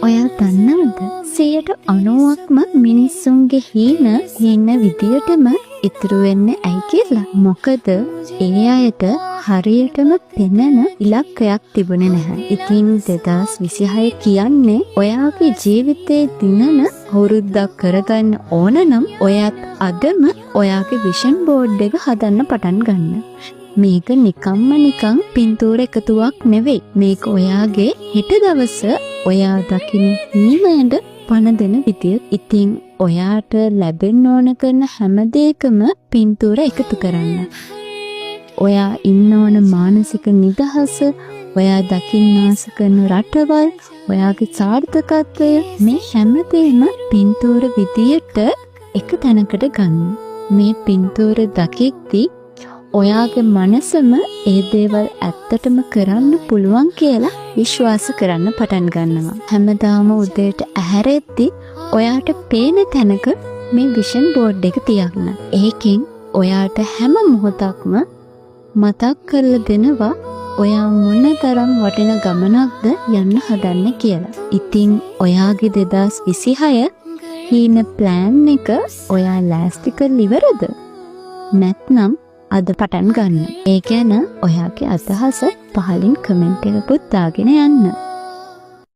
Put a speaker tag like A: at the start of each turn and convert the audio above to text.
A: ඔයා දන්නවද? 90%ක්ම මිනිස්සුන්ගේ හීන විදියටම ඉතුරු වෙන්නේ ඇයි කියලා? මොකද ඒ අයට හරියටම පෙනෙන ඉලක්කයක් තිබුණේ නැහැ. ඉතින් 2026 කියන්නේ ඔයාගේ ජීවිතේ දිනන අවුරුද්දක් කරගන්න ඕන නම් ඔයත් අදම ඔයාගේ විෂන් බෝඩ් එක හදන්න පටන් ගන්න. මේක නිකන් පින්තූර එකතුවක් නෙවෙයි. මේක ඔයාගේ හෙට දවස ඔයා දකින්න නිවැරද පණ දෙන විදිය. ඉතින් ඔයාට ලැබෙන්න ඕන කරන හැම දෙයකම පින්තූර එකතු කරන්න. ඔයා ඉන්න ඕන මානසික නිදහස, ඔයා දකින්න ආස කරන රටවල්, ඔයාගේ සාර්ථකත්වය, මේ හැමදේම පින්තූර විදියට එක තැනකට ගන්න. මේ පින්තූර දකිද්දී ඔයාගේ මනසම ඒ දේවල් ඇත්තටම කරන්න පුළුවන් කියලා විශ්වාස කරන්න පටන් ගන්නවා. හැමදාම උදේට ඇහැරෙද්දී ඔයාට පේන තැනක මේ විෂන් බෝඩ් එක තියන්න. ඒකෙන් ඔයාට හැම මොහොතක්ම මතක් කරලා දෙනවා ඔයා මොනතරම් වටින ගමනක්ද යන්න හදන්නේ කියලා. ඉතින් ඔයාගේ 2026 හීන ප්ලෑන් එක ඔයා ලෑස්ති කරලා ඉවරද? නැත්නම් අද පටන් ගන්න. ඒ ගැන ඔයාගේ අදහස පහලින් කමෙන්ට් එකකුත් දාගෙන යන්න.